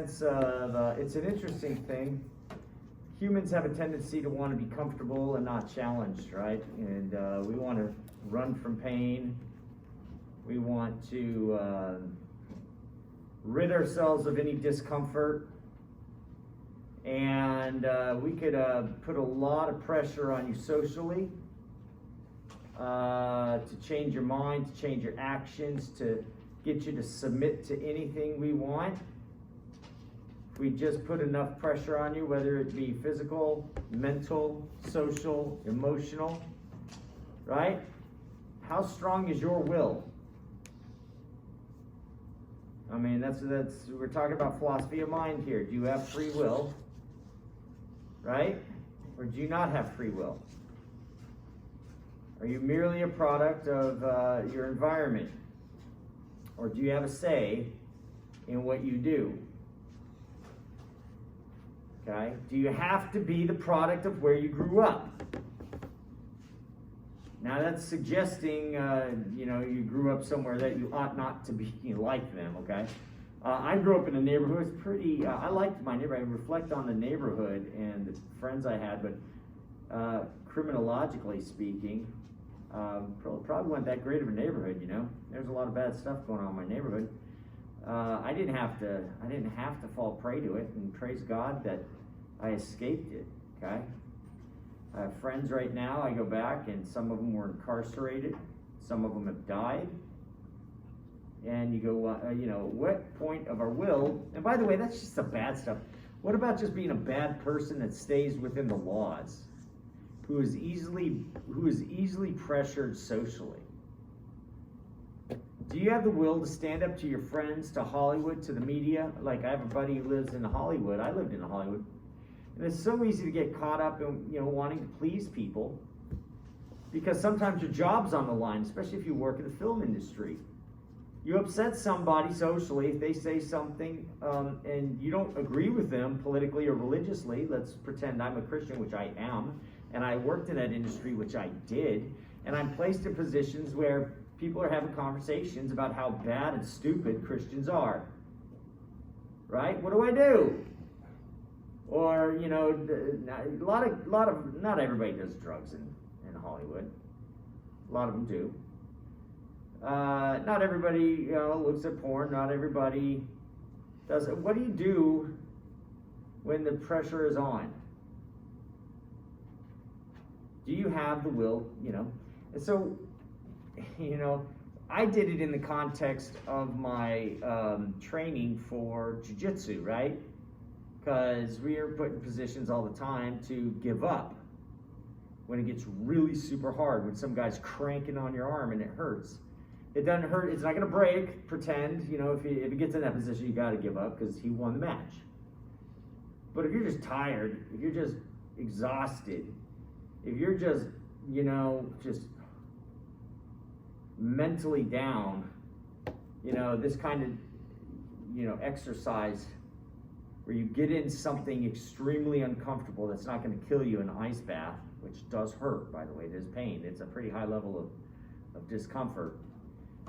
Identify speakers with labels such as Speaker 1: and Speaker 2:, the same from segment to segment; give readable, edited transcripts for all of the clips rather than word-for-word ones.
Speaker 1: sense of, it's an interesting thing. Humans have a tendency to want to be comfortable and not challenged, right? And we want to run from pain. We want to rid ourselves of any discomfort. And we could put a lot of pressure on you socially to change your mind, to change your actions, to get you to submit to anything we want. If we just put enough pressure on you, whether it be physical, mental, social, emotional, right? How strong is your will? I mean, that's we're talking about philosophy of mind here. Do you have free will? Right? Or do you not have free will? Are you merely a product of your environment? Or do you have a say in what you do? Okay? Do you have to be the product of where you grew up? Now that's suggesting, you grew up somewhere that you ought not to be like them, okay? I grew up in a neighborhood. It was pretty, I liked my neighborhood. I reflect on the neighborhood and the friends I had, but criminologically speaking, probably wasn't that great of a neighborhood, you know? There's a lot of bad stuff going on in my neighborhood. I didn't have to fall prey to it, and praise God that I escaped it, okay? I have friends right now, I go back, and some of them were incarcerated, some of them have died, and you go, what point of our will, and by the way, that's just the bad stuff. What about just being a bad person that stays within the laws, who is easily pressured socially? Do you have the will to stand up to your friends, to Hollywood, to the media? Like, I have a buddy who lives in Hollywood. I lived in Hollywood. And it's so easy to get caught up in, wanting to please people, because sometimes your job's on the line, especially if you work in the film industry. You upset somebody socially if they say something and you don't agree with them politically or religiously. Let's pretend I'm a Christian, which I am, and I worked in that industry, which I did, and I'm placed in positions where people are having conversations about how bad and stupid Christians are. Right? What do I do? Or, a lot of, not everybody does drugs in Hollywood. A lot of them do. Not everybody, looks at porn. Not everybody does it. What do you do when the pressure is on? Do you have the will, And so, I did it in the context of my training for jiu-jitsu, right? Because we are put in positions all the time to give up when it gets really super hard, when some guy's cranking on your arm and it hurts. It doesn't hurt, it's not going to break, pretend, if he gets in that position, you got to give up because he won the match. But if you're just tired, if you're just exhausted, if you're just, just mentally down, this kind of, exercise where you get in something extremely uncomfortable that's not going to kill you, an ice bath, which does hurt, by the way, there's pain. It's a pretty high level of discomfort.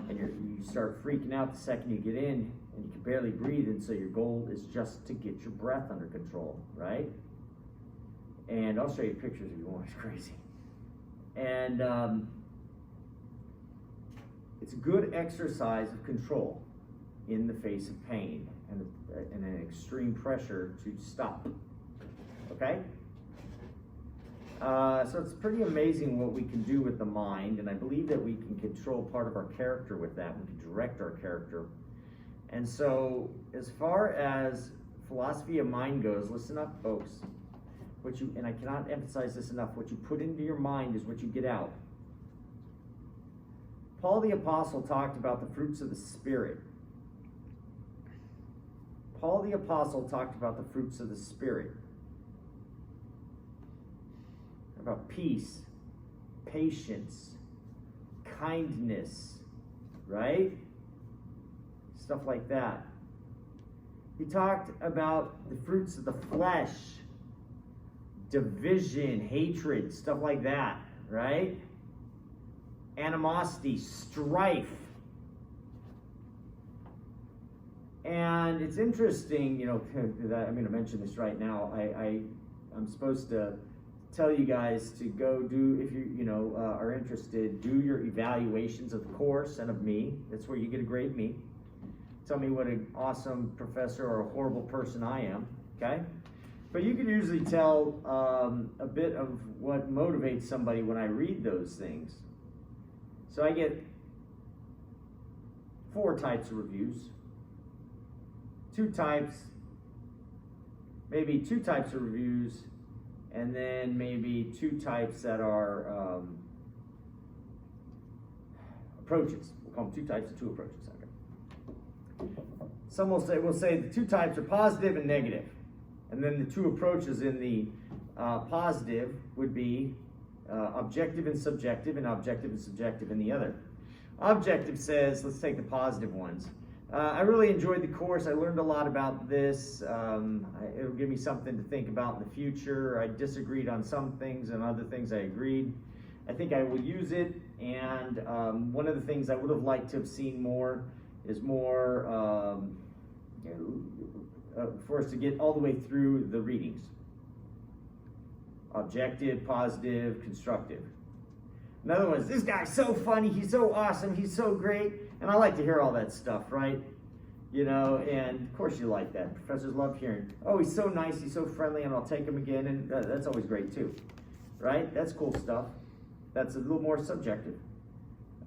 Speaker 1: And you start freaking out the second you get in, and you can barely breathe, and so your goal is just to get your breath under control, right? And I'll show you pictures if you want, it's crazy. And it's a good exercise of control in the face of pain and an extreme pressure to stop, okay? So it's pretty amazing what we can do with the mind, and I believe that we can control part of our character with that. We can direct our character. And so as far as philosophy of mind goes, listen up, folks. And I cannot emphasize this enough, what you put into your mind is what you get out. Paul the Apostle talked about the fruits of the Spirit. Paul the Apostle talked about the fruits of the Spirit. About peace, patience, kindness, right? Stuff like that. He talked about the fruits of the flesh, division, hatred, stuff like that, right? Animosity, strife. And it's interesting, you know, that I'm going to mention this right now. I'm supposed to tell you guys to go do, if you are interested, do your evaluations of the course and of me. That's where you get to grade me. Tell me what an awesome professor or a horrible person I am, okay? But you can usually tell a bit of what motivates somebody when I read those things. So I get 4 types of reviews. 2 types, maybe 2 types of reviews, and then maybe 2 types that are approaches. We'll call them 2 types and 2 approaches. Okay. Some will say the 2 types are positive and negative, and then the 2 approaches in the positive would be objective and subjective, and objective and subjective in the other. Objective says, let's take the positive ones. I really enjoyed the course. I learned a lot about this. It'll give me something to think about in the future. I disagreed on some things, and other things I agreed. I think I will use it, and one of the things I would have liked to have seen more is more for us to get all the way through the readings. Objective, positive, constructive. Another one is, this guy's so funny, he's so awesome, he's so great. And I like to hear all that stuff, right? You know, and of course you like that. Professors love hearing, oh, he's so nice, he's so friendly, and I'll take him again. And that's always great too, right? That's cool stuff. That's a little more subjective.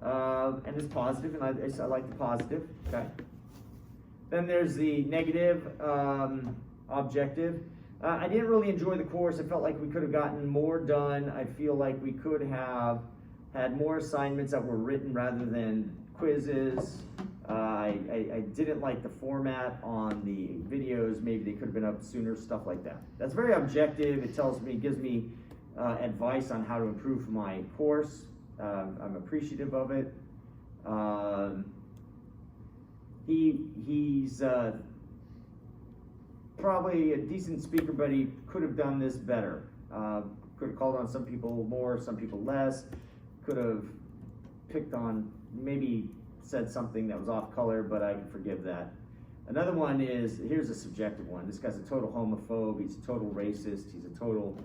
Speaker 1: And it's positive, and I like the positive, okay? Then there's the negative, objective. I didn't really enjoy the course. I felt like we could have gotten more done. I feel like we could have had more assignments that were written rather than quizzes. I didn't like the format on the videos. Maybe they could have been up sooner, stuff like that. That's very objective. It tells me, gives me advice on how to improve my course. I'm appreciative of it. He's probably a decent speaker, but he could have done this better. Could have called on some people more, some people less. Could have picked on, maybe said something that was off color, but I can forgive that. Another one is, here's a subjective one. This guy's a total homophobe. He's a total racist. He's a total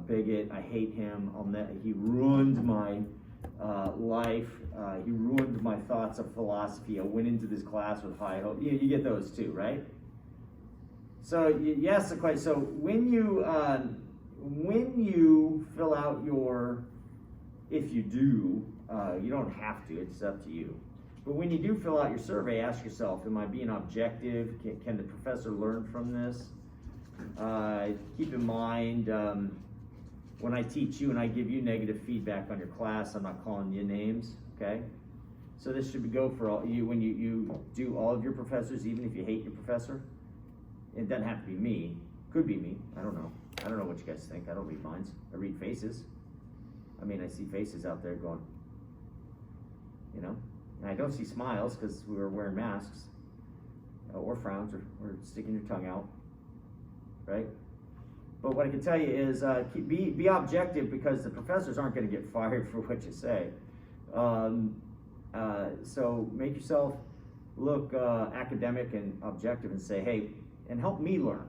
Speaker 1: bigot. I hate him. He ruined my life. He ruined my thoughts of philosophy. I went into this class with high hope. You get those too, right? So you ask the question. So when you fill out your, if you do, you don't have to. It's up to you. But when you do fill out your survey, ask yourself: am I being objective? Can the professor learn from this? Keep in mind, when I teach you and I give you negative feedback on your class, I'm not calling you names. Okay. So this should go for all you when you do all of your professors, even if you hate your professor. It doesn't have to be me. Could be me. I don't know. I don't know what you guys think. I don't read minds. I read faces. I mean, I see faces out there going, you know. And I don't see smiles because we were wearing masks, or frowns, or sticking your tongue out, right? But what I can tell you is be objective, because the professors aren't going to get fired for what you say. So make yourself look academic and objective, and say, hey, and help me learn.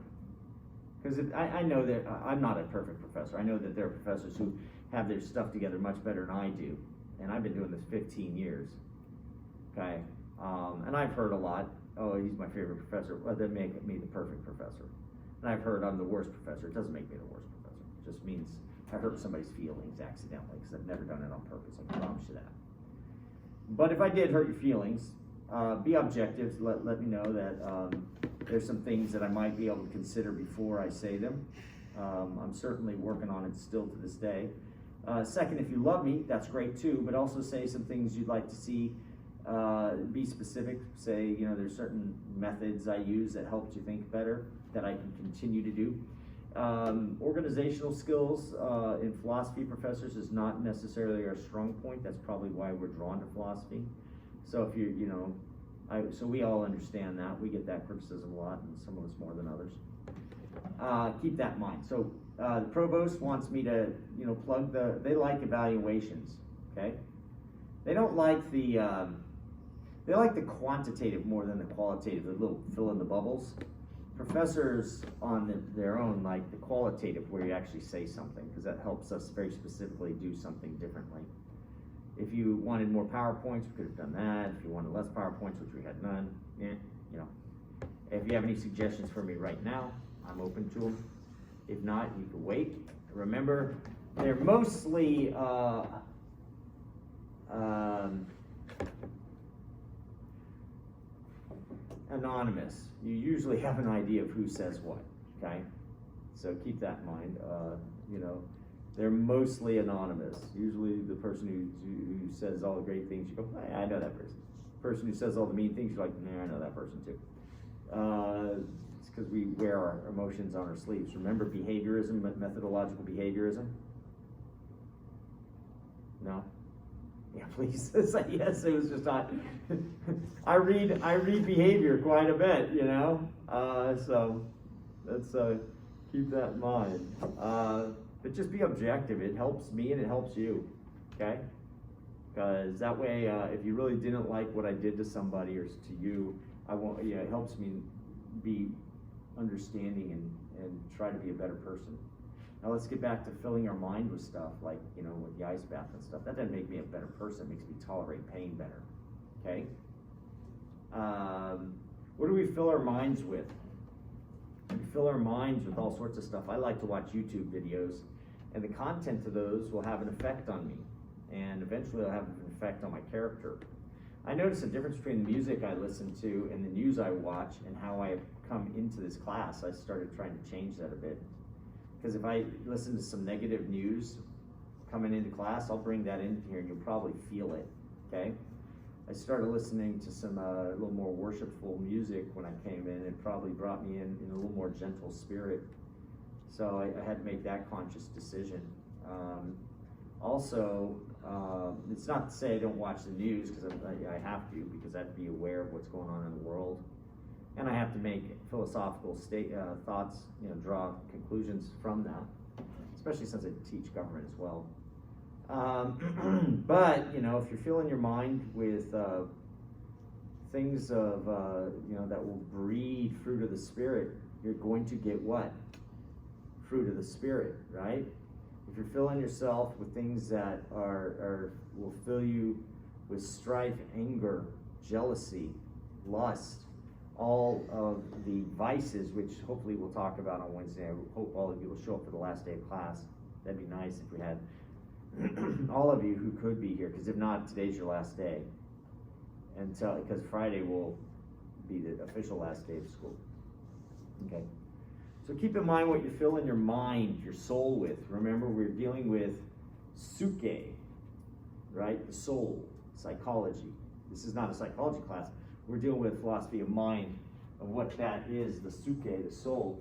Speaker 1: Because I know that I'm not a perfect professor. I know that there are professors who have their stuff together much better than I do. And I've been doing this 15 years. Okay? And I've heard a lot, oh, he's my favorite professor. Well, that makes me the perfect professor. And I've heard I'm the worst professor. It doesn't make me the worst professor. It just means I hurt somebody's feelings accidentally, because I've never done it on purpose. I can promise you that. But if I did hurt your feelings, be objective. Let me know that there's some things that I might be able to consider before I say them. I'm certainly working on it still to this day. Second, if you love me, that's great too, but also say some things you'd like to see. Be specific. Say, there's certain methods I use that helped you think better that I can continue to do. Organizational skills in philosophy professors is not necessarily our strong point. That's probably why we're drawn to philosophy. So if so we all understand that. We get that criticism a lot, and some of us more than others. Keep that in mind. So the provost wants me to, plug they like evaluations, okay? They don't like the They like the quantitative more than the qualitative, the little fill in the bubbles. Professors on their own like the qualitative, where you actually say something, because that helps us very specifically do something differently. If you wanted more PowerPoints, we could have done that. If you wanted less PowerPoints, which we had none, you know. If you have any suggestions for me right now, I'm open to them. If not, you can wait. Remember, they're mostly anonymous. You usually have an idea of who says what, okay? So keep that in mind. You know, they're mostly anonymous. Usually the person who says all the great things, you go, hey, I know that person. The person who says all the mean things, you're like, nah, I know that person too. It's because we wear our emotions on our sleeves. Remember behaviorism, methodological behaviorism? No? Yeah, please say yes. It was just not. I read behavior quite a bit, you know. So let's keep that in mind. But just be objective. It helps me and it helps you. Okay. Because that way, if you really didn't like what I did to somebody or to you, I won't. Yeah, it helps me be understanding and try to be a better person. Now let's get back to filling our mind with stuff, like, you know, with the ice bath and stuff. That doesn't make me a better person. It makes me tolerate pain better, okay? What do we fill our minds with? We fill our minds with all sorts of stuff. I like to watch YouTube videos, and the content of those will have an effect on me, and eventually it'll have an effect on my character. I notice a difference between the music I listen to and the news I watch and how I come into this class. I started trying to change that a bit. Because if I listen to some negative news coming into class, I'll bring that in here and you'll probably feel it, okay? I started listening to some a little more worshipful music when I came in. It probably brought me in a little more gentle spirit. So I had to make that conscious decision. Also, it's not to say I don't watch the news, because I have to, because I have to be aware of what's going on in the world. And I have to make philosophical thoughts, you know, draw conclusions from that, especially since I teach government as well. But, you know, if you're filling your mind with things of, you know, that will breed fruit of the Spirit, you're going to get what? Fruit of the Spirit, right? If you're filling yourself with things that will fill you with strife, anger, jealousy, lust, all of the vices, which hopefully we'll talk about on Wednesday. I hope all of you will show up for the last day of class. That'd be nice if we had all of you who could be here, because if not, today's your last day. Because Friday will be the official last day of school. Okay. So keep in mind what you fill in your mind, your soul with. Remember, we're dealing with suke, right? The soul, psychology. This is not a psychology class. We're dealing with philosophy of mind, of what that is, the suke, the soul.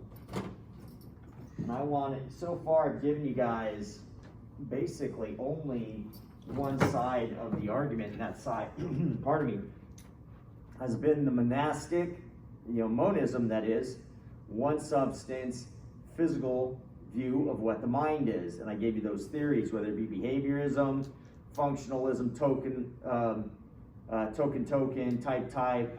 Speaker 1: And I want it, so far I've given you guys basically only one side of the argument, and that side, pardon me, has been the monastic, you know, monism, that is, one substance, physical view of what the mind is. And I gave you those theories, whether it be behaviorism, functionalism, token, type,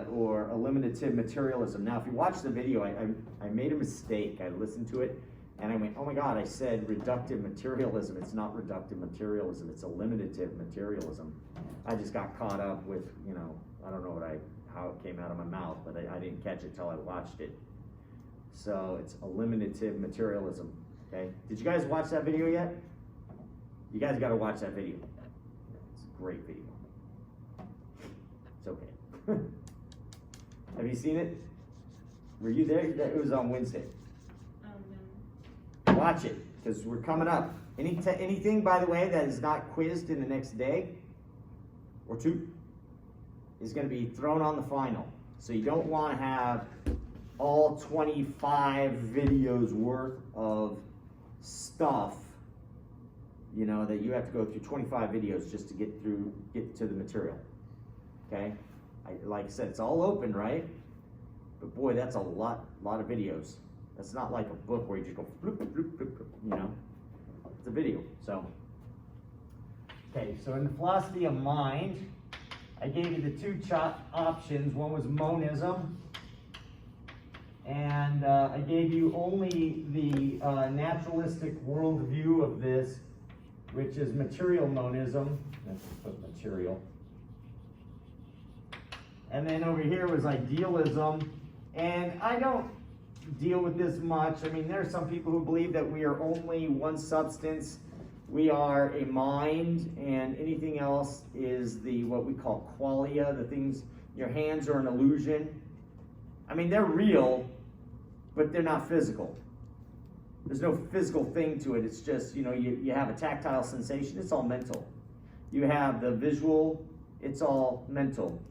Speaker 1: or eliminative materialism. Now, if you watch the video, I made a mistake. I listened to it, and I went, oh my God, I said reductive materialism. It's not reductive materialism. It's eliminative materialism. I just got caught up with, you know, I don't know how it came out of my mouth, but I didn't catch it till I watched it. So it's eliminative materialism, okay? Did you guys watch that video yet? You guys got to watch that video. It's a great video. It's okay. Have you seen it? Were you there? It was on Wednesday. No. Watch it, because we're coming up. Anything, by the way, that is not quizzed in the next day or two is going to be thrown on the final. So you don't want to have all 25 videos worth of stuff, you know, that you have to go through 25 videos just to get to the material. Okay? Like I said, it's all open, right? But boy, that's a lot of videos. That's not like a book where you just go bloop, bloop, bloop, bloop, you know? It's a video. So, okay, so in the philosophy of mind, I gave you the two options. One was monism, and I gave you only the naturalistic worldview of this, which is material monism. Let's put material. And then over here was idealism, and I don't deal with this much. I mean, there are some people who believe that we are only one substance. We are a mind, and anything else is the what we call qualia, the things, your hands are an illusion. I mean, they're real, but they're not physical. There's no physical thing to it. It's just, you have a tactile sensation, it's all mental. You have the visual, it's all mental.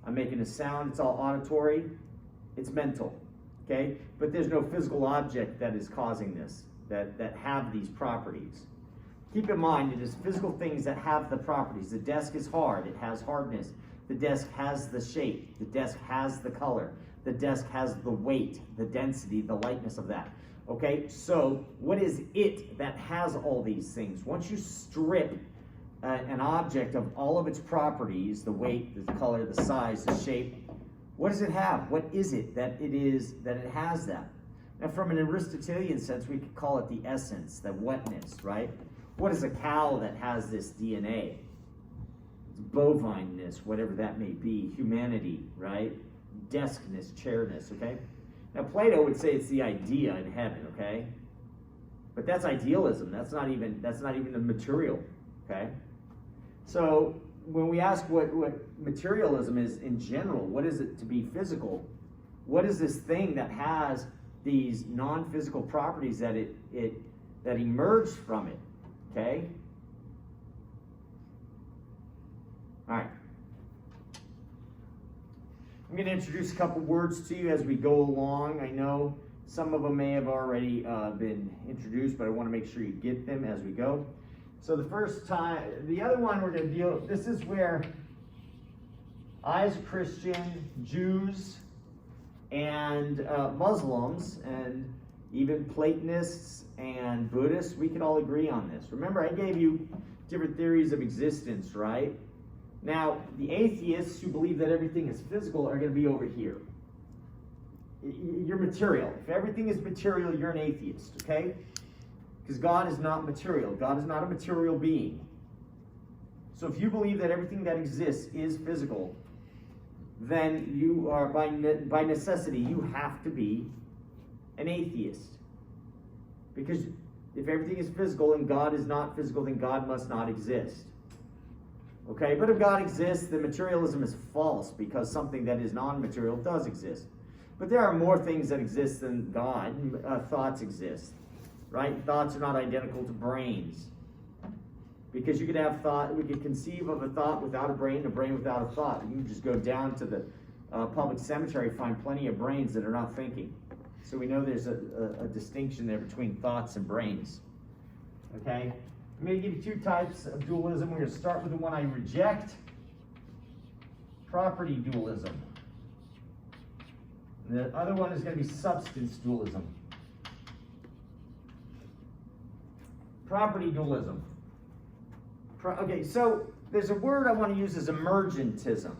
Speaker 1: I'm making a sound, it's all auditory, it's mental. Okay? But there's no physical object that is causing this, that have these properties. Keep in mind, it is physical things that have the properties. The desk is hard, it has hardness. The desk has the shape, the desk has the color, the desk has the weight, the density, the lightness of that. Okay, so what is it that has all these things? Once you strip an object of all of its properties, the weight, the color, the size, the shape, what does it have? What is it that it has that? Now, from an Aristotelian sense, we could call it the essence, the wetness, right? What is a cow that has this DNA? It's bovineness, whatever that may be, humanity, right? Deskness, chairness, okay? Now, Plato would say it's the idea in heaven, okay? But that's idealism. That's not even the material, okay? So when we ask what materialism is in general, what is it to be physical? What is this thing that has these non-physical properties that that emerge from it? Okay? All right. I'm going to introduce a couple words to you as we go along. I know some of them may have already been introduced, but I want to make sure you get them as we go. So the other one we're going to deal with, this is where I as a Christian, Jews, and Muslims, and even Platonists and Buddhists, we can all agree on this. Remember, I gave you different theories of existence, right? Now, the atheists who believe that everything is physical are going to be over here. You're material. If everything is material, you're an atheist, okay? Because God is not material. God is not a material being. So if you believe that everything that exists is physical, then you are, by necessity, you have to be an atheist. Because if everything is physical and God is not physical, then God must not exist. Okay, but if God exists, then materialism is false, because something that is non-material does exist. But there are more things that exist than God. Thoughts exist, right? Thoughts are not identical to brains. Because you could have thought, we could conceive of a thought without a brain without a thought. You can just go down to the public cemetery, find plenty of brains that are not thinking. So we know there's a distinction there between thoughts and brains. Okay? I'm going to give you two types of dualism. We're going to start with the one I reject. Property dualism. And the other one is going to be substance dualism. Property dualism. Okay, so there's a word I want to use as emergentism.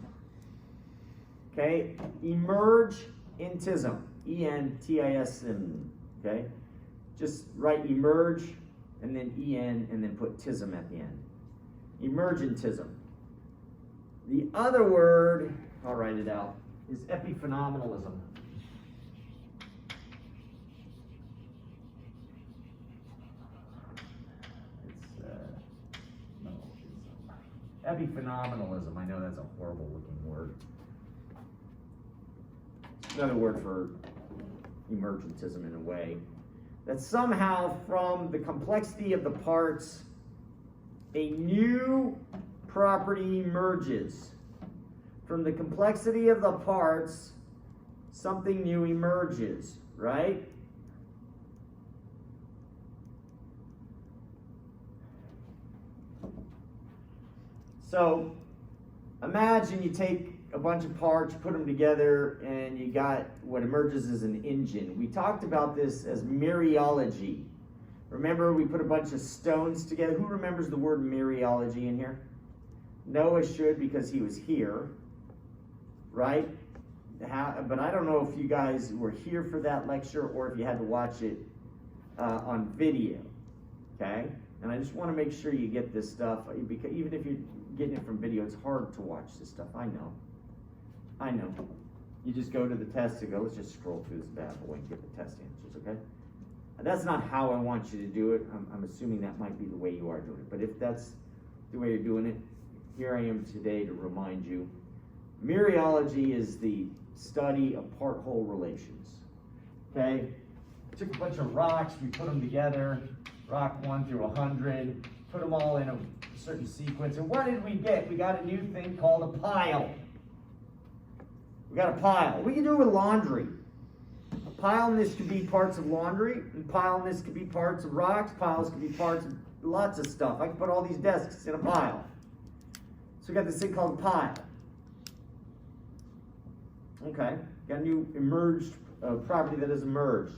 Speaker 1: Okay? Emergentism. E-N-T-I-S-M. Okay? Just write emerge, and then E-N, and then put tism at the end. Emergentism. The other word, I'll write it out, is epiphenomenalism. Epiphenomenalism. I know that's a horrible looking word. It's another word for emergentism in a way. That somehow from the complexity of the parts, a new property emerges. From the complexity of the parts, something new emerges, right? So imagine you take a bunch of parts, put them together, and you got what emerges as an engine. We talked about this as mereology. Remember, we put a bunch of stones together. Who remembers the word mereology in here? Noah should because he was here, right? But I don't know if you guys were here for that lecture or if you had to watch it on video, okay? And I just want to make sure you get this stuff, because even if you're getting it from video, it's hard to watch this stuff. I know. You just go to the test and go, let's just scroll through this bad boy and get the test answers, okay? That's not how I want you to do it. I'm assuming that might be the way you are doing it. But if that's the way you're doing it, here I am today to remind you. Mereology is the study of part-whole relations, okay? Took a bunch of rocks, we put them together, rock 1 through 100, put them all in a certain sequence, and what did we get? We got a new thing called a pile. We got a pile. We can do it with laundry. A pile in this could be parts of laundry, and pile in this could be parts of rocks, piles could be parts of lots of stuff. I can put all these desks in a pile. So we got this thing called a pile. Okay, got a new emerged property that has emerged.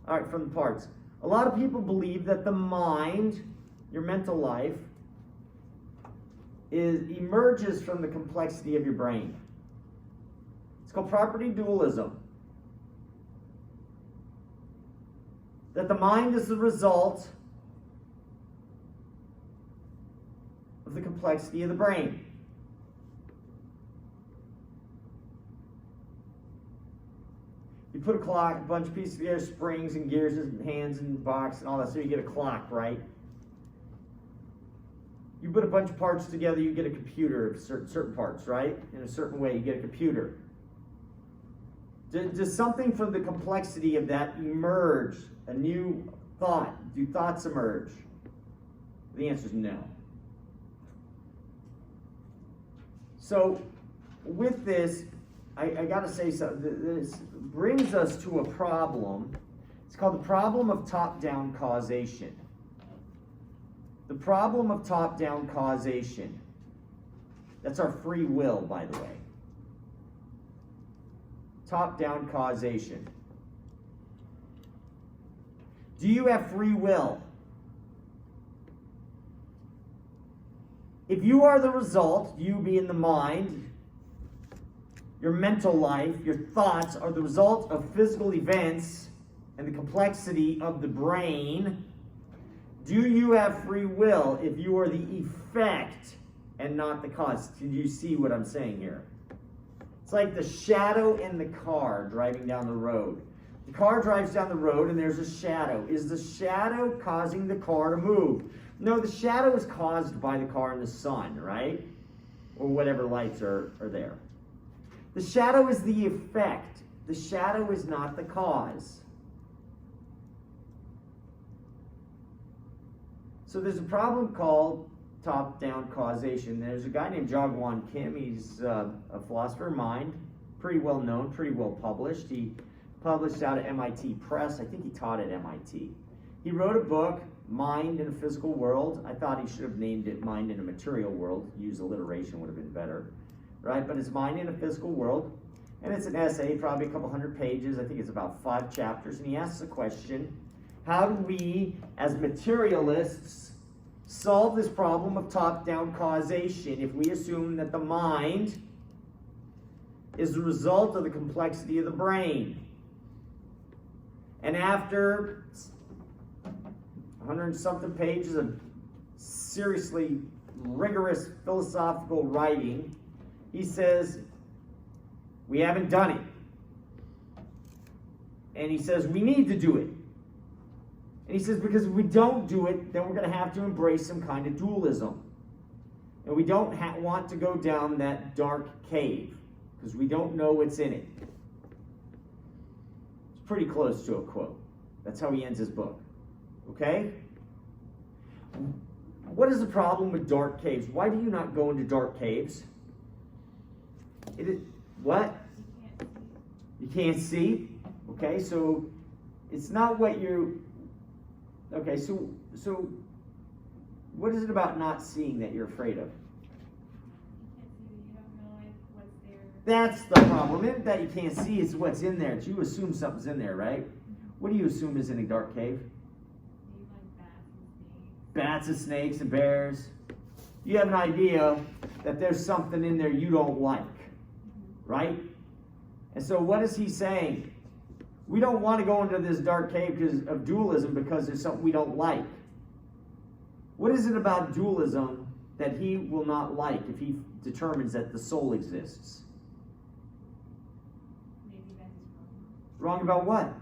Speaker 1: All right, from the parts. A lot of people believe that the mind, your mental life, emerges from the complexity of your brain. It's called property dualism. That the mind is the result of the complexity of the brain. You put a clock, a bunch of pieces together, springs and gears and hands and box and all that, so you get a clock, right? You put a bunch of parts together, you get a computer, certain parts, right? In a certain way, you get a computer. Does something from the complexity of that emerge? A new thought? Do thoughts emerge? The answer is no. So, with this, I got to say something. This brings us to a problem. It's called the problem of top-down causation. The problem of top-down causation. That's our free will, by the way. Top-down causation. Do you have free will? If you are the result, you being the mind, your mental life, your thoughts are the result of physical events and the complexity of the brain, do you have free will if you are the effect and not the cause? Do you see what I'm saying here? It's like the shadow in the car driving down the road. The car drives down the road and there's a shadow. Is the shadow causing the car to move? No, the shadow is caused by the car and the sun, right? Or whatever lights are there. The shadow is the effect. The shadow is not the cause. So there's a problem called top-down causation. There's a guy named Jaagwon Kim. He's a philosopher of mind, pretty well known, pretty well published. He published out of MIT Press. I think he taught at MIT. He wrote a book, Mind in a Physical World. I thought he should have named it Mind in a Material World. Use alliteration would have been better. Right? But it's Mind in a Physical World. And it's an essay, probably a couple hundred pages. I think it's about 5 chapters. And he asks the question, how do we, as materialists, solve this problem of top-down causation if we assume that the mind is the result of the complexity of the brain? And after 100-something pages of seriously rigorous philosophical writing, he says, we haven't done it. And he says, we need to do it. And he says, because if we don't do it, then we're going to have to embrace some kind of dualism. And we don't want to go down that dark cave, because we don't know what's in it. It's pretty close to a quote. That's how he ends his book. Okay? What is the problem with dark caves? Why do you not go into dark caves? What? You can't see? Okay, so it's not what you... Okay, so what is it about not seeing that you're afraid of?
Speaker 2: You don't know what's there.
Speaker 1: That's the problem. It that you can't see is what's in there. You assume something's in there, right? What do you assume is in a dark cave?
Speaker 2: Maybe like bats and snakes.
Speaker 1: Bats and snakes and bears. you have an idea that there's something in there you don't like, right? And so what is he saying? We don't want to go into this dark cave because of dualism because there's something we don't like. What is it about dualism that he will not like if he determines that the soul exists?
Speaker 2: Maybe that is
Speaker 1: Wrong about what?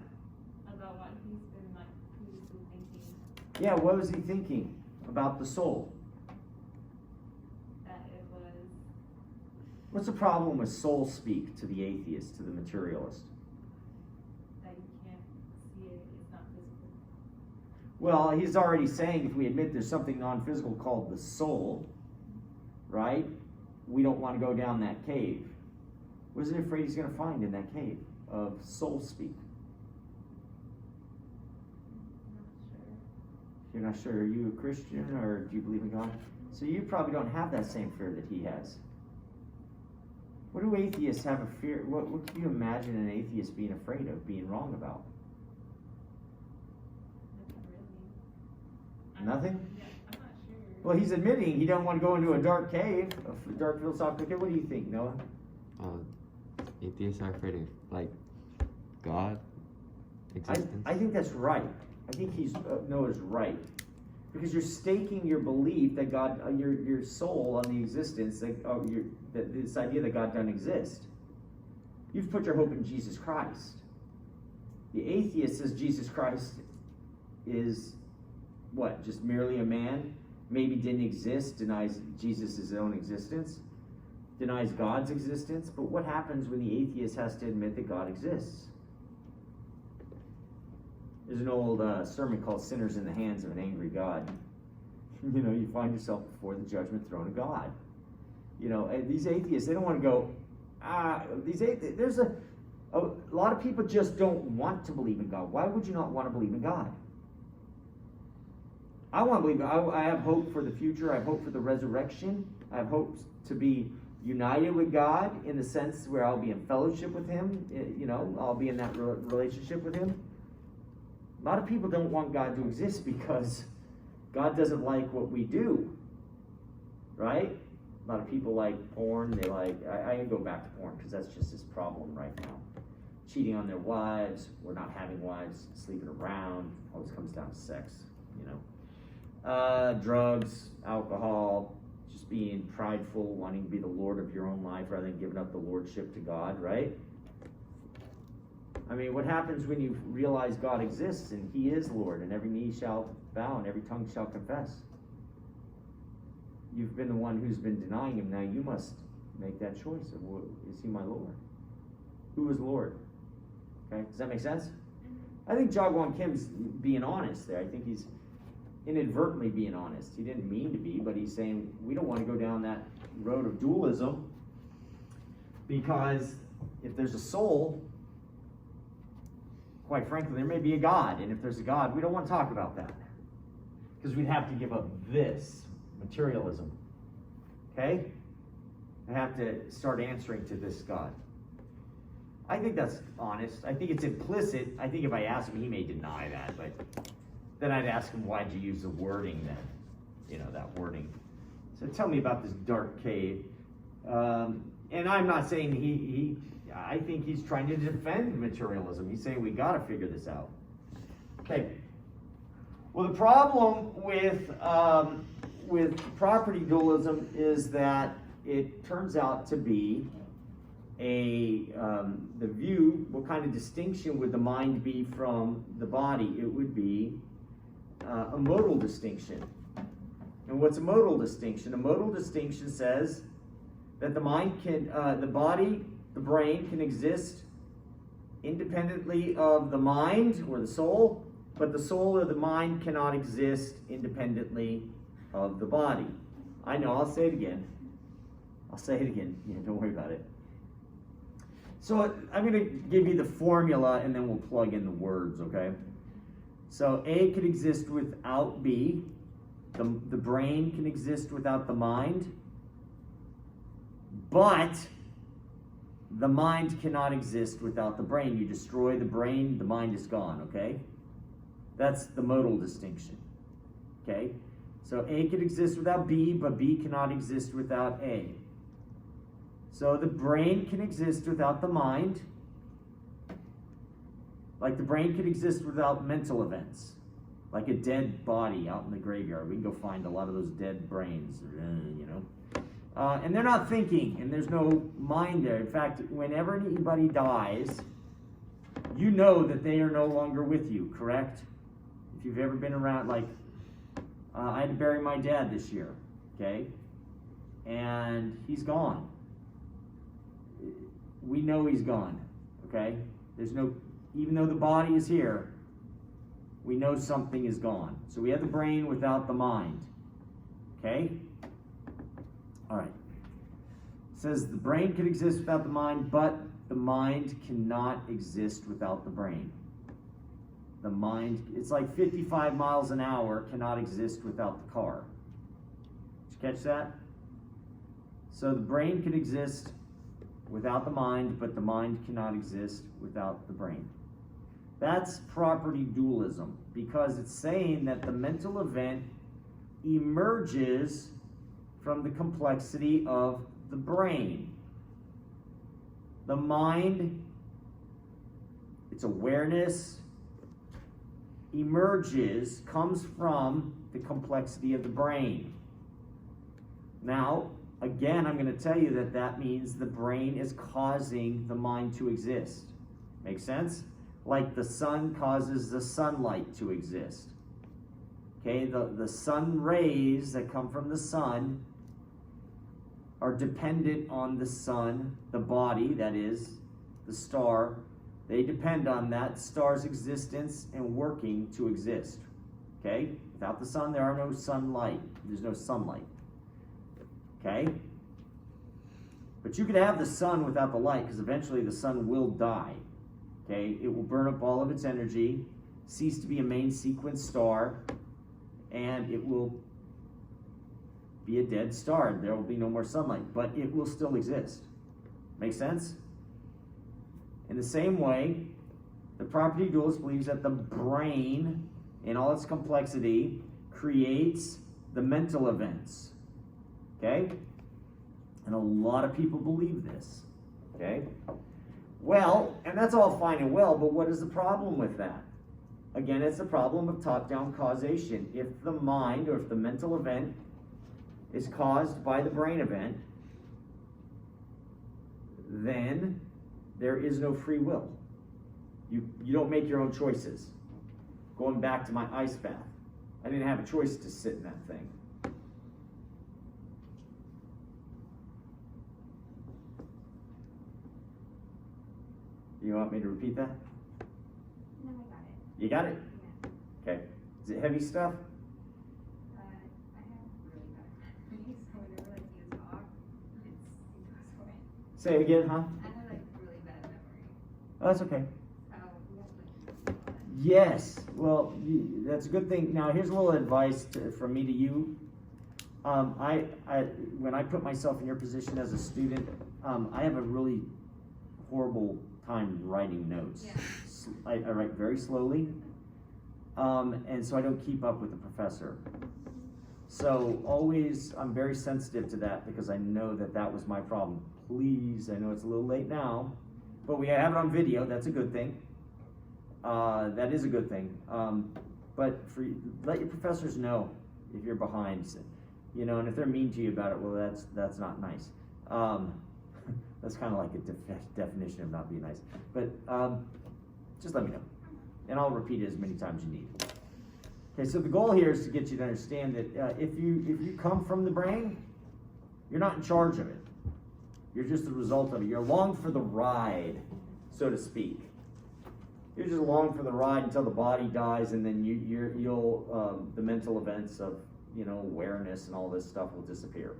Speaker 2: about what he's been like previously thinking,
Speaker 1: Yeah, what was he thinking about the soul?
Speaker 2: that it was
Speaker 1: What's the problem with soul speak to the atheist, to the materialist?
Speaker 2: that you can't see it, it's not physical.
Speaker 1: Well, he's already saying if we admit there's something non-physical called the soul, right? We don't want to go down that cave. What is he afraid he's going to find in that cave of soul speak?
Speaker 2: Not sure.
Speaker 1: You're not sure. Are you a Christian or do you believe in God? So you probably don't have that same fear that he has. What do atheists have a fear? What can you imagine an atheist being afraid of, being wrong about?
Speaker 2: Not really.
Speaker 1: Nothing?
Speaker 2: Yeah, I'm not sure.
Speaker 1: Well, he's admitting he don't want to go into a dark cave, a dark philosophical cave. What do you think, Noah?
Speaker 3: Atheists are afraid of, like, God existence.
Speaker 1: I think that's right. I think Noah's right. Because you're staking your belief that God, your soul on the existence, this idea that God doesn't exist. You've put your hope in Jesus Christ. The atheist says Jesus Christ is what? Just merely a man? Maybe didn't exist, denies Jesus' own existence, denies God's existence. But what happens when the atheist has to admit that God exists? There's an old sermon called Sinners in the Hands of an Angry God. You know, you find yourself before the judgment throne of God. You know, these atheists, they don't want to go, there's a lot of people just don't want to believe in God. Why would you not want to believe in God? I want to believe, I have hope for the future. I have hope for the resurrection. I have hope to be united with God in the sense where I'll be in fellowship with Him. You know, I'll be in that relationship with Him. A lot of people don't want God to exist because God doesn't like what we do, right? A lot of people like porn. They like, I can go back to porn because that's just this problem right now. Cheating on their wives, or not having wives, sleeping around, always comes down to sex, you know. Drugs, alcohol, just being prideful, wanting to be the Lord of your own life rather than giving up the lordship to God, right? I mean, what happens when you realize God exists and He is Lord and every knee shall bow and every tongue shall confess? You've been the one who's been denying Him. Now you must make that choice of, is He my Lord? Who is Lord? Okay, does that make sense? I think Jagwon Kim's being honest there. I think he's inadvertently being honest. He didn't mean to be, but he's saying we don't want to go down that road of dualism because if there's a soul, quite frankly, there may be a God, and if there's a God, we don't want to talk about that because we'd have to give up this materialism. Okay? I have to start answering to this God. I think that's honest. I think it's implicit. I think if I ask him, he may deny that, but then I'd ask him, why'd you use the wording then? You know, that wording. So tell me about this dark cave. And I'm not saying I think he's trying to defend materialism. He's saying we got to figure this out. Okay. Well, the problem with property dualism is that it turns out to be the view. What kind of distinction would the mind be from the body? It would be a modal distinction. And what's a modal distinction? A modal distinction says that the mind can, the body, the brain can exist independently of the mind or the soul, but the soul or the mind cannot exist independently of the body. I know, I'll say it again. Yeah, don't worry about it. So I'm going to give you the formula and then we'll plug in the words, okay? So A could exist without B. The brain can exist without the mind. But the mind cannot exist without the brain. You destroy the brain, the mind is gone, okay? That's the modal distinction, okay? So A can exist without B, but B cannot exist without A. So the brain can exist without the mind. Like the brain can exist without mental events. Like a dead body out in the graveyard. We can go find a lot of those dead brains, you know. And they're not thinking, and there's no mind there. In fact, whenever anybody dies, you know that they are no longer with you, correct? If you've ever been around, like, I had to bury my dad this year, okay? And he's gone. We know he's gone, okay? There's no, even though the body is here, we know something is gone. So we have the brain without the mind, okay? All right. It says the brain can exist without the mind, but the mind cannot exist without the brain. The mind, it's like 55 miles an hour cannot exist without the car. Did you catch that? So the brain can exist without the mind, but the mind cannot exist without the brain. That's property dualism, because it's saying that the mental event emerges from the complexity of the brain. The mind, its awareness, emerges, comes from the complexity of the brain. Now, again, I'm going to tell you that that means the brain is causing the mind to exist. Make sense? Like the sun causes the sunlight to exist. Okay, the sun rays that come from the sun are dependent on the sun, the body, that is, the star. They depend on that star's existence and working to exist. Okay? Without the sun, there are no sunlight. There's no sunlight. Okay? But you could have the sun without the light, because eventually the sun will die. Okay? It will burn up all of its energy, cease to be a main sequence star, and it will be a dead star. There will be no more sunlight, but it will still exist. Make sense? In the same way, the property dualist believes that the brain, in all its complexity, creates the mental events. Okay? And a lot of people believe this. Okay? Well, and that's all fine and well, but what is the problem with that? Again, it's the problem of top-down causation. If the mind, or if the mental event, is caused by the brain event, then there is no free will. You don't make your own choices. Going back to my ice bath, I didn't have a choice to sit in that thing. You want me to repeat that?
Speaker 2: No, I got it.
Speaker 1: You got it?
Speaker 2: Yeah.
Speaker 1: Okay. Is it heavy stuff?
Speaker 2: I have really bad memory, so whenever like you talk, it goes away.
Speaker 1: Say it again, huh?
Speaker 2: I have like really bad memory.
Speaker 1: Oh, that's okay.
Speaker 2: So we have to like
Speaker 1: Yes. Well, that's a good thing. Now, here's a little advice from me to you. When I put myself in your position as a student, I have a really horrible time writing notes.
Speaker 2: Yeah.
Speaker 1: I write very slowly, and so I don't keep up with the professor. So always, I'm very sensitive to that, because I know that that was my problem. Please, I know it's a little late now, but we have it on video. That's a good thing. That is a good thing. But let your professors know if you're behind, you know, and if they're mean to you about it, well, that's not nice. That's kind of like a definition of not being nice. But just let me know, and I'll repeat it as many times as you need. Okay, so the goal here is to get you to understand that if you come from the brain, you're not in charge of it. You're just the result of it. You're along for the ride, so to speak. You're just along for the ride until the body dies, and then you'll the mental events of, you know, awareness and all this stuff will disappear.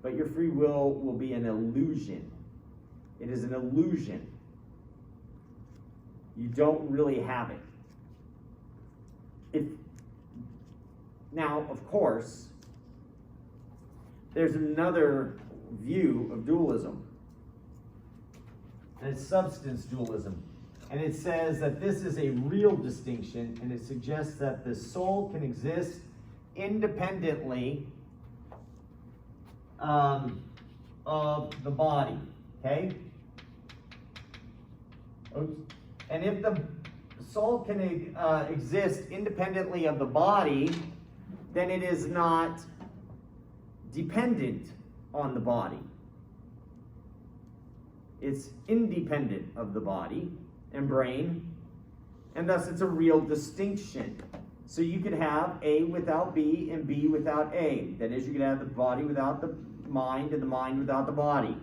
Speaker 1: But your free will be an illusion. It is an illusion. You don't really have it. Now, of course, there's another view of dualism, and it's substance dualism. And it says that this is a real distinction, and it suggests that the soul can exist independently of the body. Okay? Oops. And if the soul can exist independently of the body, then it is not dependent on the body. It's independent of the body and brain, and thus it's a real distinction. So you could have A without B and B without A. That is, you could have the body without the mind and the mind without the body.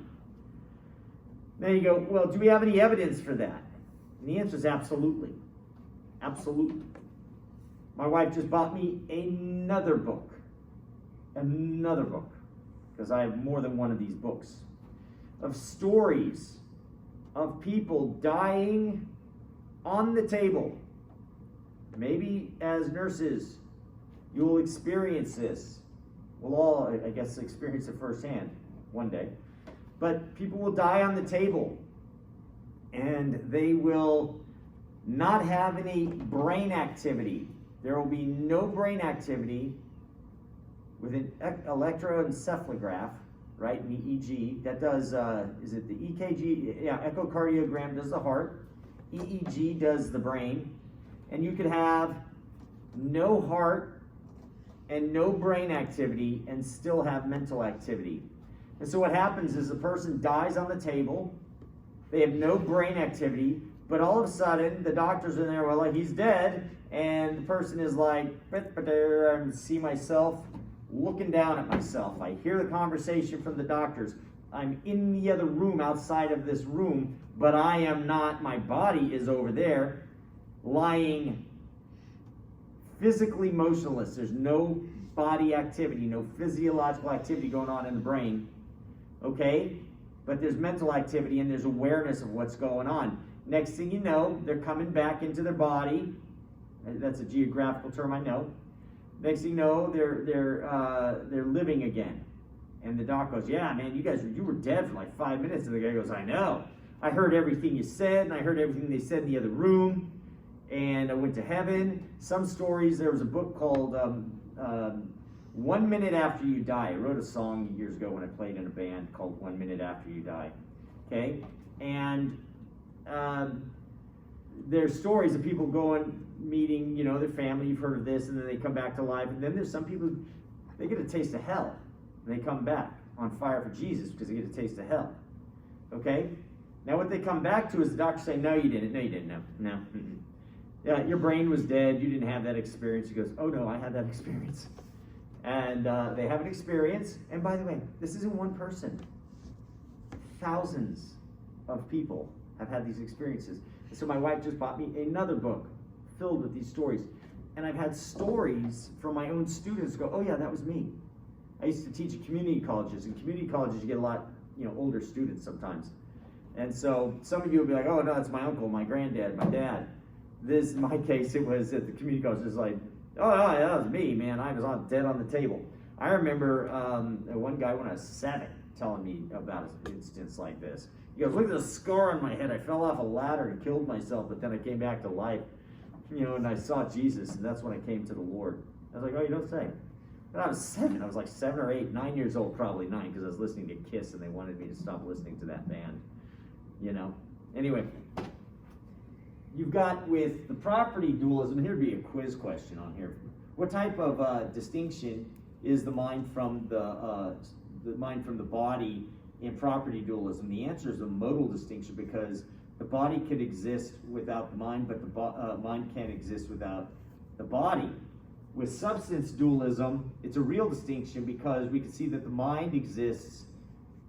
Speaker 1: Then you go, well, do we have any evidence for that? And the answer is absolutely. Absolutely. My wife just bought me another book. Another book. Because I have more than one of these books. Of stories of people dying on the table. Maybe as nurses, you'll experience this. We'll all, I guess, experience it firsthand one day. But people will die on the table, and they will not have any brain activity. There will be no brain activity with an electroencephalograph, right, an EEG. That does, is it the EKG? Yeah, echocardiogram does the heart. EEG does the brain. And you could have no heart and no brain activity and still have mental activity. And so what happens is the person dies on the table. They have no brain activity, but all of a sudden the doctors are there, well, like, he's dead, and the person is like, I see myself looking down at myself. I hear the conversation from the doctors. I'm in the other room outside of this room, but I am not. My body is over there, lying physically motionless. There's no body activity, no physiological activity going on in the brain. Okay? But there's mental activity and there's awareness of what's going on. Next thing you know, they're coming back into their body. That's a geographical term, I know. Next thing you know, they're living again. And the doc goes, yeah, man, you were dead for like 5 minutes. And the guy goes, I know. I heard everything you said, and I heard everything they said in the other room. And I went to heaven. Some stories, there was a book called 1 Minute After You Die. I wrote a song years ago when I played in a band called 1 Minute After You Die. Okay? And there's stories of people going, meeting, their family. You've heard of this, and then they come back to life. And then there's some people, they get a taste of hell. And they come back on fire for Jesus because they get a taste of hell. Okay? Now what they come back to is the doctor saying, no, you didn't. No, you didn't. No. Mm-mm. Yeah, your brain was dead. You didn't have that experience. He goes, oh, no, I had that experience. And they have an experience. And by the way, this isn't one person. Thousands of people have had these experiences. And so my wife just bought me another book filled with these stories. And I've had stories from my own students go, oh, yeah, that was me. I used to teach at community colleges. In community colleges, you get a lot, older students sometimes. And so some of you will be like, oh, no, that's my uncle, my granddad, my dad. This, in my case, it was at the community college. It was like, oh, yeah, that was me, man. I was dead on the table. I remember one guy when I was 7 telling me about an instance like this. He goes, look at the scar on my head. I fell off a ladder and killed myself, but then I came back to life, and I saw Jesus, and that's when I came to the Lord. I was like, oh, you don't say. When I was 7, I was like 7 or 8, 9 years old, probably 9, because I was listening to Kiss, and they wanted me to stop listening to that band, Anyway, you've got with the property dualism, here'd be a quiz question on here. What type of distinction is the mind from the body in property dualism? The answer is a modal distinction, because the body could exist without the mind, but the mind can't exist without the body. With substance dualism, it's a real distinction, because we can see that the mind exists.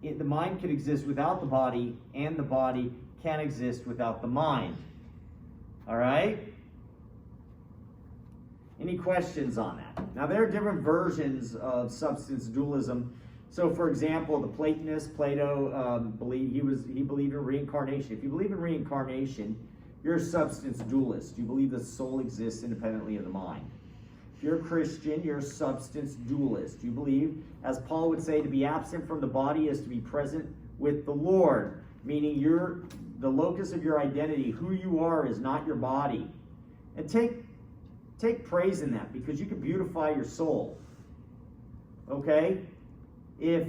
Speaker 1: The mind can exist without the body, and the body can exist without the mind. All right? Any questions on that? Now, there are different versions of substance dualism. So, for example, the Platonists, Plato, he believed in reincarnation. If you believe in reincarnation, you're a substance dualist. You believe the soul exists independently of the mind. If you're a Christian, you're a substance dualist. You believe, as Paul would say, to be absent from the body is to be present with the Lord, meaning the locus of your identity, who you are, is not your body. And take Take praise in that, because you can beautify your soul. Okay? If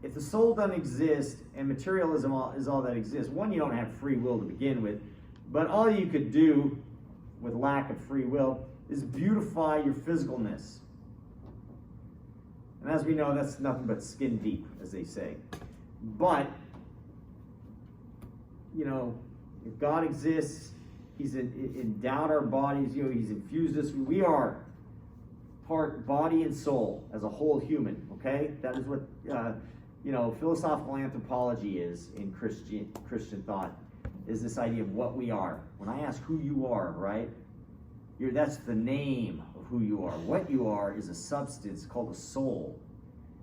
Speaker 1: the soul doesn't exist and materialism is all that exists, one, you don't have free will to begin with, but all you could do with lack of free will is beautify your physicalness. And as we know, that's nothing but skin deep, as they say. But, if God exists, He's endowed our bodies, He's infused us. We are part body and soul as a whole human, okay? That is what, philosophical anthropology is in Christian thought, is this idea of what we are. When I ask who you are, right? That's the name of who you are. What you are is a substance called a soul.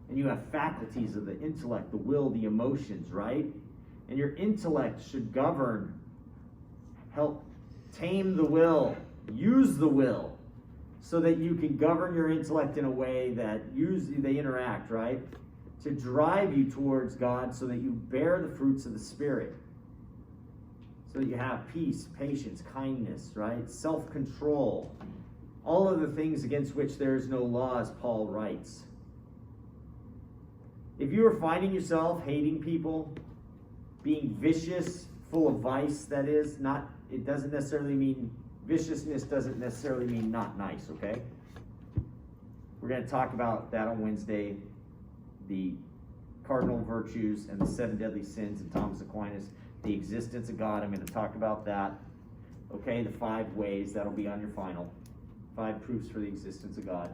Speaker 1: And you have faculties of the intellect, the will, the emotions, right? And your intellect should govern, help tame the will, use the will, so that you can govern your intellect in a way that usually they interact, right? To drive you towards God so that you bear the fruits of the Spirit. So that you have peace, patience, kindness, right? Self-control. All of the things against which there is no law, as Paul writes. If you are finding yourself hating people, being vicious, full of vice, that is, it doesn't necessarily mean, viciousness doesn't necessarily mean not nice, okay? We're going to talk about that on Wednesday, the cardinal virtues and the 7 deadly sins in Thomas Aquinas, the existence of God. I'm going to talk about that, okay? The 5 ways, that'll be on your final. 5 proofs for the existence of God.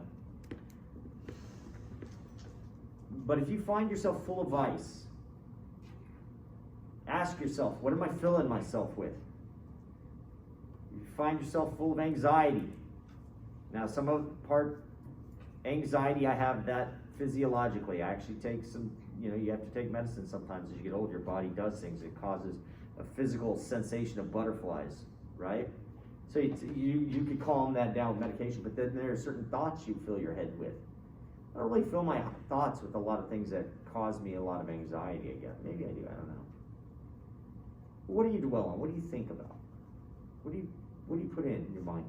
Speaker 1: But if you find yourself full of vice, ask yourself, what am I filling myself with? You find yourself full of anxiety. Now, some of part anxiety, I have that physiologically. I actually take some, you have to take medicine sometimes as you get older. Your body does things. It causes a physical sensation of butterflies, right? So you could calm that down with medication, but then there are certain thoughts you fill your head with. I don't really fill my thoughts with a lot of things that cause me a lot of anxiety, I guess. Maybe I do, I don't know. What do you dwell on? What do you think about? What do you put in your mind?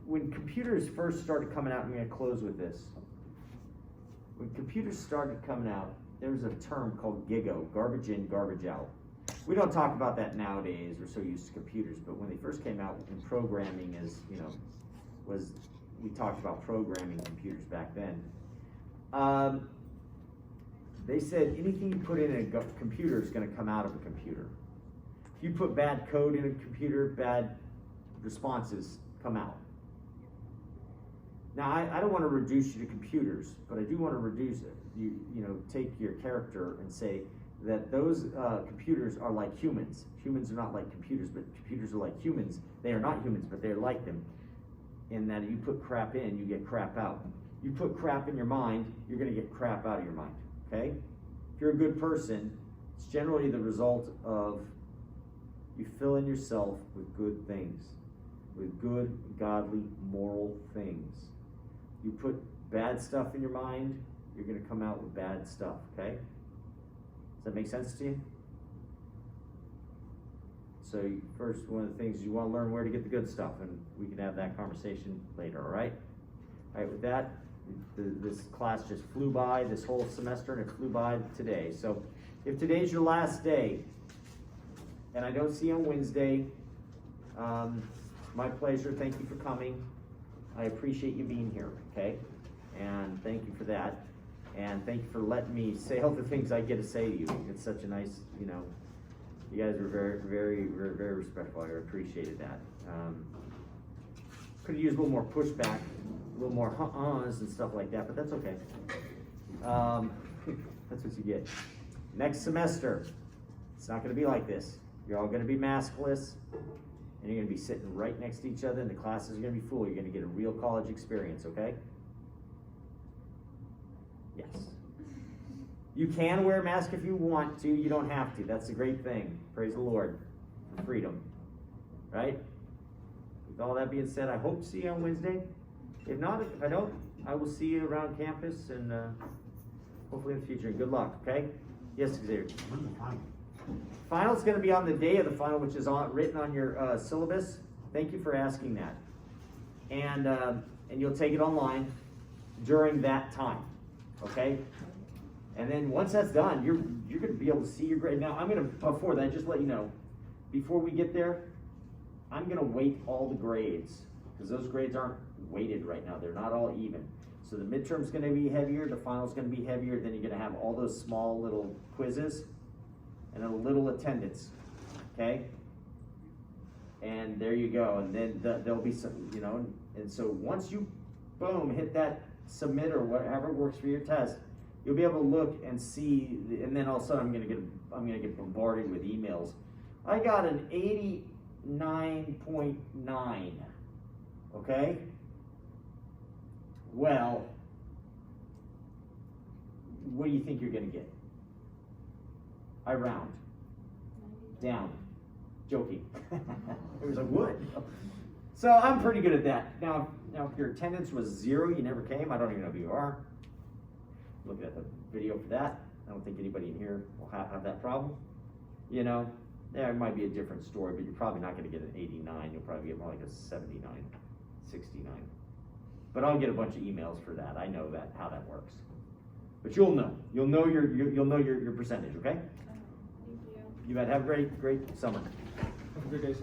Speaker 1: When computers first started coming out, I'm going to close with this. When computers started coming out, there was a term called GIGO, garbage in, garbage out. We don't talk about that nowadays. We're so used to computers, but when they first came out, and programming we talked about programming computers back then. They said anything you put in a computer is going to come out of a computer. If you put bad code in a computer, bad responses come out. Now, I don't want to reduce you to computers, but I do want to reduce it. Take your character and say that those computers are like humans. Humans are not like computers, but computers are like humans. They are not humans, but they're like them. In that you put crap in, you get crap out. You put crap in your mind, you're going to get crap out of your mind. Okay? If you're a good person, it's generally the result of you filling yourself with good things, with good, godly, moral things. You put bad stuff in your mind, you're going to come out with bad stuff. Okay? Does that make sense to you? So first, one of the things you want to learn where to get the good stuff, and we can have that conversation later, all right? All right, with that, this class just flew by this whole semester, and it flew by today. So if today's your last day, and I don't see you on Wednesday, my pleasure. Thank you for coming. I appreciate you being here, okay? And thank you for that. And thank you for letting me say all the things I get to say to you. It's such a nice, you guys were very, very, very, very respectful. I appreciated that. Could have used a little more pushback, a little more uh-uhs and stuff like that, but that's okay. That's what you get. Next semester, it's not going to be like this. You're all going to be maskless, and you're going to be sitting right next to each other, and the classes are going to be full. You're going to get a real college experience, okay? Yes. You can wear a mask if you want to. You don't have to. That's a great thing. Praise the Lord for freedom. Right? With all that being said, I hope to see you on Wednesday. If not, if I don't, I will see you around campus and hopefully in the future. Good luck, okay? Yes, Xavier.
Speaker 4: When's the final?
Speaker 1: Final's going to be on the day of the final, which is written on your syllabus. Thank you for asking that. and you'll take it online during that time, okay? And then once that's done, you're gonna be able to see your grade. Now, before that, just let you know, before we get there, I'm gonna weight all the grades, because those grades aren't weighted right now, they're not all even. So the midterm's gonna be heavier, the final's gonna be heavier, then you're gonna have all those small little quizzes and a little attendance, okay? And there you go, and then there'll be some, and so once you, boom, hit that submit or whatever works for your test, you'll be able to look and see, and then all of a sudden I'm gonna get bombarded with emails. I got an 89.9, okay? Well, what do you think you're gonna get? I round down. Joking. It was like, what? So I'm pretty good at that. Now if your attendance was 0, you never came, I don't even know who you are. Looking at the video for that. I don't think anybody in here will have that problem. There might be a different story, but you're probably not going to get an 89. You'll probably get more like a 79, 69. But I'll get a bunch of emails for that. I know how that works. But you'll know. You'll know your percentage, okay?
Speaker 2: Thank you.
Speaker 1: You bet. Have a great summer.
Speaker 4: Have a good day, sir.